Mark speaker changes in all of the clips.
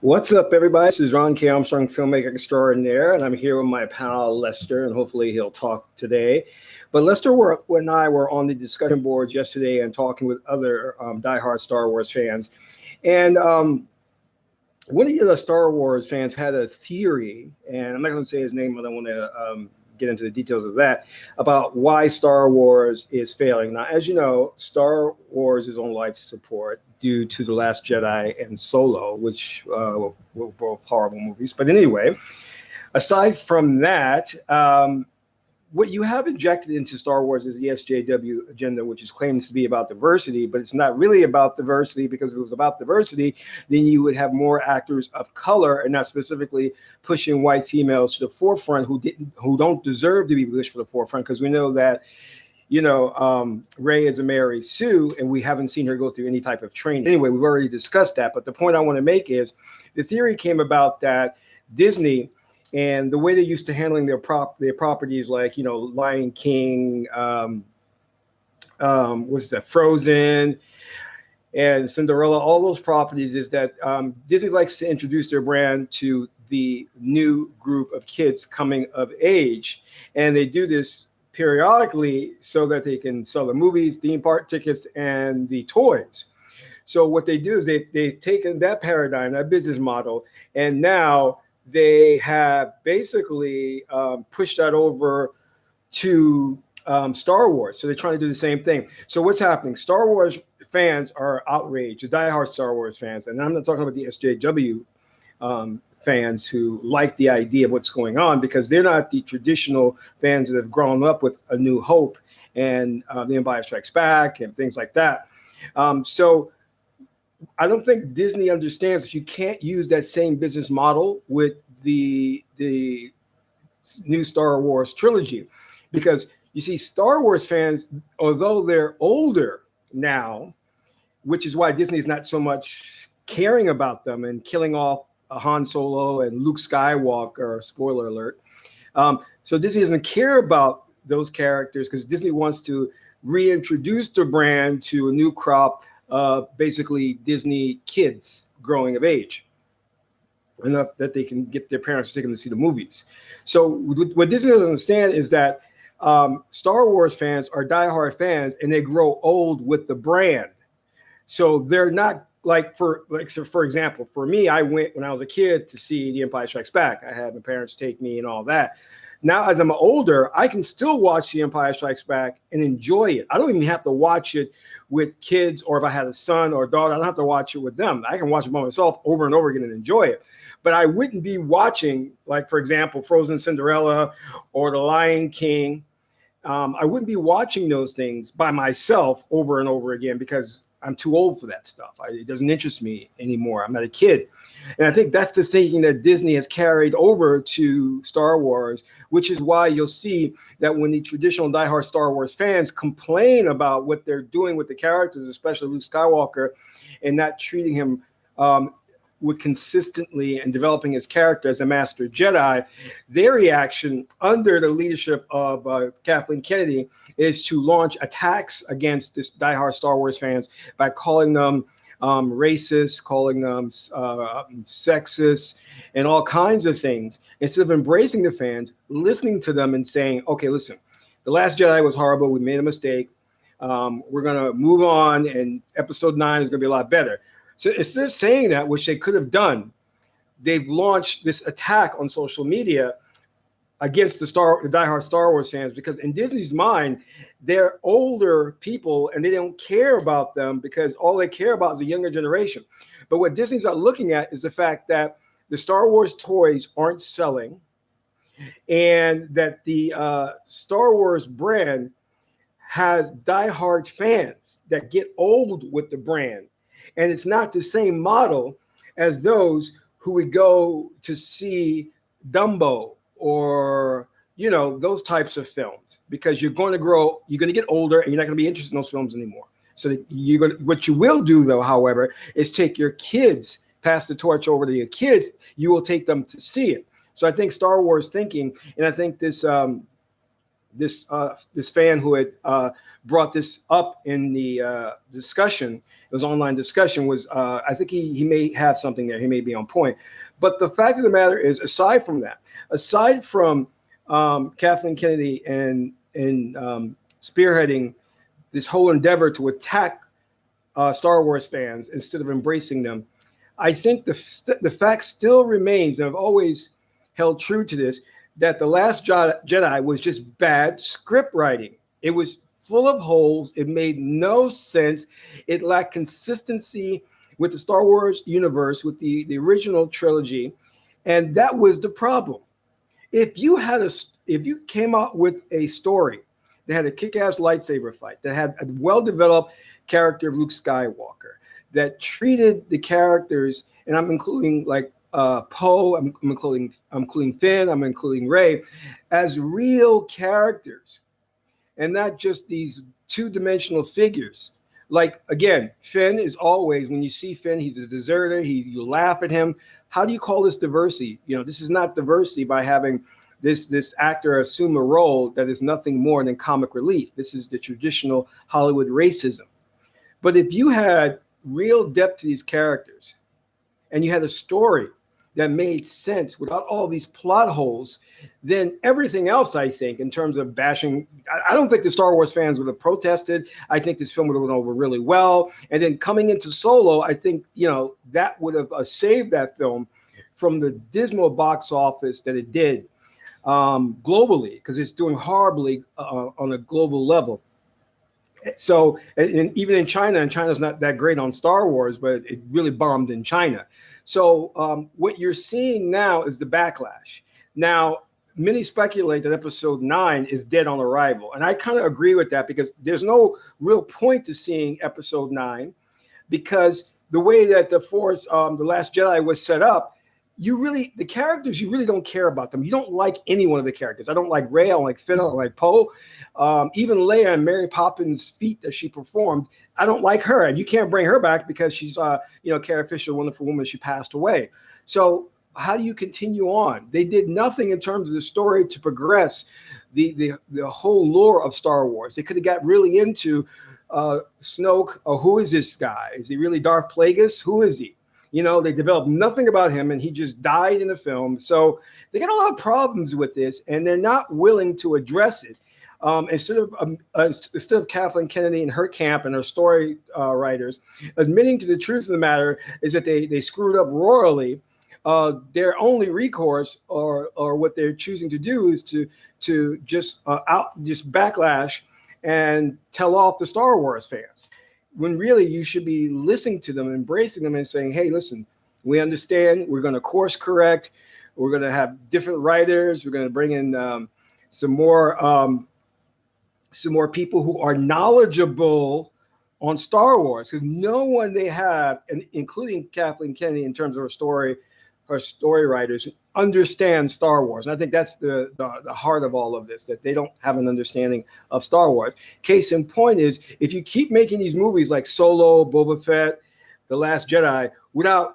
Speaker 1: What's up, everybody? This is Ron K. Armstrong, filmmaker extraordinaire, and I'm here with my pal Lester, and hopefully he'll talk today. But Lester and I were on the discussion boards yesterday and talking with other diehard Star Wars fans. And one of the Star Wars fans had a theory, and I'm not going to say his name, I don't want to get into the details of that, about why Star Wars is failing. Now, as you know, Star Wars is on life support due to The Last Jedi and Solo, which were both horrible movies. But anyway, aside from that, what you have injected into Star Wars is the SJW agenda, which is claimed to be about diversity, but it's not really about diversity, because if it was about diversity, then you would have more actors of color and not specifically pushing white females to the forefront who don't deserve to be pushed for the forefront, because we know that, you know, Rey is a Mary Sue, and we haven't seen her go through any type of training. Anyway, we've already discussed that, but the point I want to make is the theory came about that Disney and the way they used to handling their properties, like, you know, Lion King, what's that, Frozen, and Cinderella, all those properties, is that Disney likes to introduce their brand to the new group of kids coming of age, and they do this periodically so that they can sell the movies, theme park tickets, and the toys. So what they do is they've taken that paradigm, that business model, and now they have basically pushed that over to Star Wars. So they're trying to do the same thing. So what's happening? Star Wars fans are outraged, the diehard Star Wars fans. And I'm not talking about the SJW fans who like the idea of what's going on, because they're not the traditional fans that have grown up with A New Hope and The Empire Strikes Back and things like that. So I don't think Disney understands that you can't use that same business model with the new Star Wars trilogy, because you see, Star Wars fans, although they're older now, which is why Disney is not so much caring about them and killing off Han Solo and Luke Skywalker, spoiler alert. So Disney doesn't care about those characters, because Disney wants to reintroduce the brand to a new crop, basically Disney kids growing of age, enough that they can get their parents to take them to see the movies. So what Disney doesn't understand is that Star Wars fans are diehard fans, and they grow old with the brand. So they're not for example, for me, I went when I was a kid to see The Empire Strikes Back. I had my parents take me and all that. Now, as I'm older, I can still watch The Empire Strikes Back and enjoy it. I don't even have to watch it with kids, or if I had a son or a daughter, I don't have to watch it with them. I can watch it by myself over and over again and enjoy it. But I wouldn't be watching, like, for example, Frozen, Cinderella, or The Lion King. I wouldn't be watching those things by myself over and over again, because I'm too old for that stuff. It doesn't interest me anymore. I'm not a kid. And I think that's the thinking that Disney has carried over to Star Wars, which is why you'll see that when the traditional diehard Star Wars fans complain about what they're doing with the characters, especially Luke Skywalker, and not treating him with consistently and developing his character as a master Jedi, their reaction under the leadership of Kathleen Kennedy is to launch attacks against this diehard Star Wars fans by calling them racist, calling them sexist, and all kinds of things, instead of embracing the fans, listening to them and saying, okay, listen, The Last Jedi was horrible. We made a mistake. We're going to move on, and episode 9 is going to be a lot better. So instead of saying that, which they could have done, they've launched this attack on social media against the diehard Star Wars fans, because in Disney's mind, they're older people and they don't care about them, because all they care about is the younger generation. But what Disney's not looking at is the fact that the Star Wars toys aren't selling, and that the Star Wars brand has diehard fans that get old with the brand. And it's not the same model as those who would go to see Dumbo or, you know, those types of films, because you're going to get older, and you're not going to be interested in those films anymore. So what you will do, though, however, is take your kids, pass the torch over to your kids. You will take them to see it. So I think Star Wars thinking, and I think this fan who had brought this up in the discussion was online discussion was, I think he may have something there. He may be on point. But the fact of the matter is, aside from that, aside from Kathleen Kennedy and spearheading this whole endeavor to attack Star Wars fans instead of embracing them, I think the fact still remains, and I've always held true to this, that The Last Jedi was just bad script writing. It was full of holes. It made no sense. It lacked consistency with the Star Wars universe, with the original trilogy, and that was the problem. If you came out with a story that had a kick-ass lightsaber fight, that had a well-developed character of Luke Skywalker, that treated the characters, and I'm including like Poe, I'm including Finn, I'm including Rey, as real characters, and not just these two-dimensional figures. Like, again, Finn is always, when you see Finn, he's a deserter. You laugh at him. How do you call this diversity? This is not diversity by having this actor assume a role that is nothing more than comic relief. This is the traditional Hollywood racism. But if you had real depth to these characters and you had a story that made sense without all these plot holes, then everything else, I think, in terms of bashing, I don't think the Star Wars fans would have protested. I think this film would have went over really well. And then coming into Solo, I think, that would have saved that film from the dismal box office that it did globally, because it's doing horribly on a global level. So, and even in China, and China's not that great on Star Wars, but it really bombed in China. So what you're seeing now is the backlash. Now, many speculate that episode 9 is dead on arrival. And I kind of agree with that, because there's no real point to seeing episode 9, because the way that the Force, The Last Jedi was set up, the characters, you really don't care about them. You don't like any one of the characters. I don't like Rey, I don't like Finn, I don't like Poe. Even Leia and Mary Poppins' feat that she performed, I don't like her. And you can't bring her back because she's, Carrie Fisher, wonderful woman, she passed away. So how do you continue on? They did nothing in terms of the story to progress the whole lore of Star Wars. They could have got really into Snoke. Who is this guy? Is he really Darth Plagueis? Who is he? They developed nothing about him, and he just died in the film. So they got a lot of problems with this, and they're not willing to address it. Instead of Kathleen Kennedy and her camp and her story writers admitting to the truth of the matter is that they screwed up royally, their only recourse or what they're choosing to do is to just backlash and tell off the Star Wars fans, when really you should be listening to them, embracing them, and saying, hey, listen, we understand. We're going to course correct. We're going to have different writers. We're going to bring in some more people who are knowledgeable on Star Wars, because no one they have, and including Kathleen Kennedy in terms of her story writers, understand Star Wars. And I think that's the heart of all of this, that they don't have an understanding of Star Wars. Case in point is, if you keep making these movies like Solo, Boba Fett, The Last Jedi, without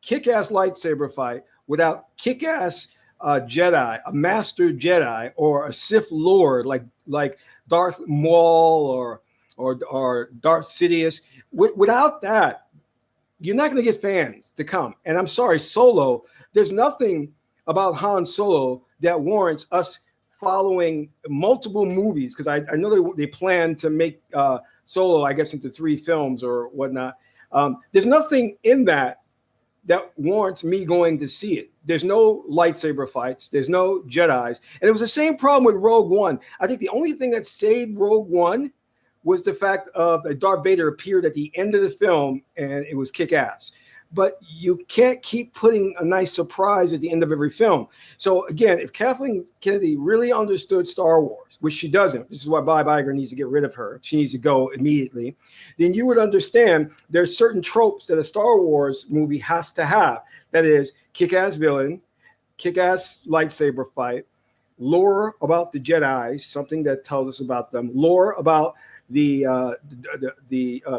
Speaker 1: kick-ass lightsaber fight, without kick-ass Jedi, a master Jedi, or a Sith Lord like Darth Maul or Darth Sidious, without that, you're not going to get fans to come. And I'm sorry, Solo, there's nothing about Han Solo that warrants us following multiple movies, because I know they plan to make Solo, I guess, into 3 films or whatnot. There's nothing in that warrants me going to see it. There's no lightsaber fights. There's no Jedis. And it was the same problem with Rogue One. I think the only thing that saved Rogue One was the fact that Darth Vader appeared at the end of the film, and it was kick-ass. But you can't keep putting a nice surprise at the end of every film. So again, if Kathleen Kennedy really understood Star Wars, which she doesn't, this is why Bob Iger needs to get rid of her, she needs to go immediately, then you would understand there's certain tropes that a Star Wars movie has to have. That is, kick-ass villain, kick-ass lightsaber fight, lore about the Jedi, something that tells us about them, lore about the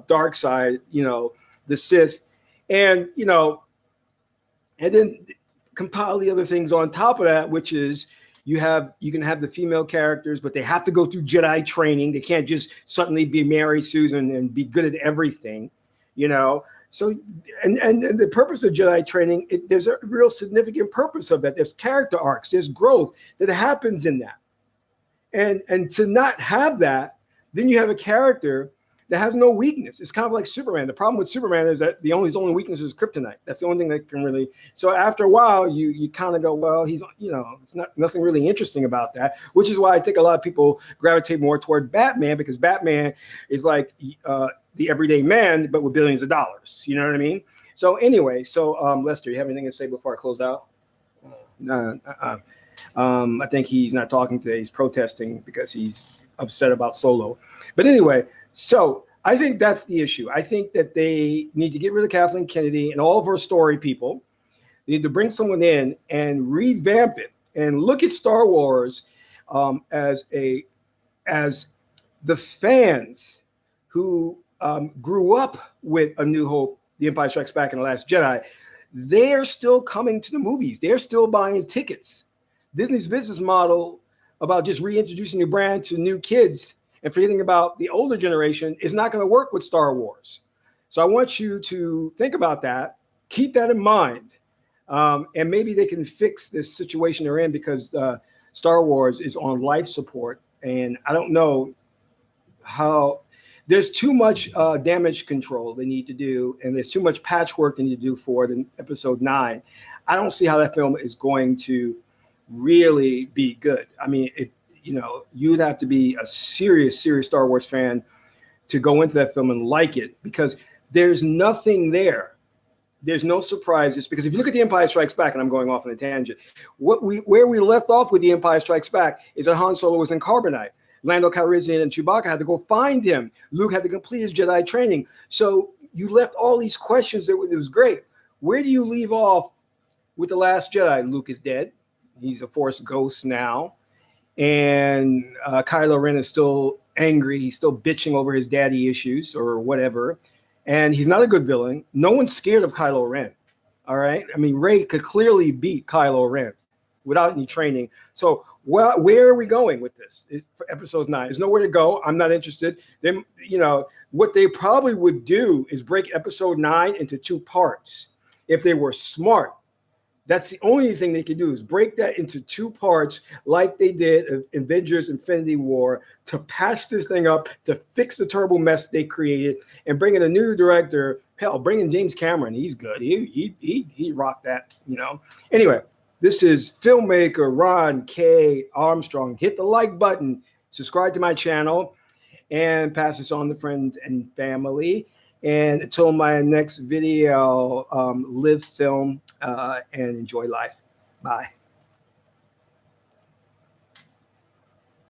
Speaker 1: dark side, the Sith, and then compile the other things on top of that, which is you can have the female characters, but they have to go through Jedi training. They can't just suddenly be Mary Susan and be good at everything. you know. So, and the purpose of Jedi training, there's a real significant purpose of that. There's character arcs, there's growth that happens in that. And to not have that, then you have a character that has no weakness. It's kind of like Superman. The problem with Superman is that his only weakness is kryptonite. That's the only thing that can really. So after a while, you kind of go, well, he's, it's nothing really interesting about that. Which is why I think a lot of people gravitate more toward Batman, because Batman is like the everyday man, but with billions of dollars. You know what I mean? So anyway, Lester, you have anything to say before I close out? I think he's not talking today. He's protesting because he's upset about Solo. But anyway, so I think that's the issue. I think that they need to get rid of Kathleen Kennedy and all of her story people. They need to bring someone in and revamp it and look at Star Wars as the fans who grew up with A New Hope, The Empire Strikes Back, and The Last Jedi. They're still coming to the movies. They're still buying tickets. Disney's business model about just reintroducing your brand to new kids and forgetting about the older generation is not going to work with Star Wars. So I want you to think about that, keep that in mind, and maybe they can fix this situation they're in, because Star Wars is on life support, and I don't know how. There's too much damage control they need to do, and there's too much patchwork they need to do for it in Episode 9. I don't see how that film is going to really be good. I mean, you'd have to be a serious Star Wars fan to go into that film and like it, because there's nothing there. There's no surprises, because if you look at The Empire Strikes Back, and I'm going off on a tangent, where we left off with The Empire Strikes Back is that Han Solo was in Carbonite. Lando Calrissian and Chewbacca had to go find him. Luke had to complete his Jedi training. So you left all these questions. It was great. Where do you leave off with The Last Jedi? Luke is dead. He's a Force ghost now. And Kylo Ren is still angry. He's still bitching over his daddy issues or whatever. And he's not a good villain. No one's scared of Kylo Ren. All right? I mean, Rey could clearly beat Kylo Ren without any training. So where are we going with this? For Episode 9, there's nowhere to go. I'm not interested. Then, what they probably would do is break Episode 9 into 2 parts. If they were smart, that's the only thing they could do, is break that into 2 parts, like they did in Avengers Infinity War, to patch this thing up, to fix the terrible mess they created, and bring in a new director. Hell, bring in James Cameron. He's good. He rocked that, Anyway, this is filmmaker Ron K. Armstrong. Hit the like button, subscribe to my channel, and pass this on to friends and family. And until my next video, live, film, and enjoy life. Bye.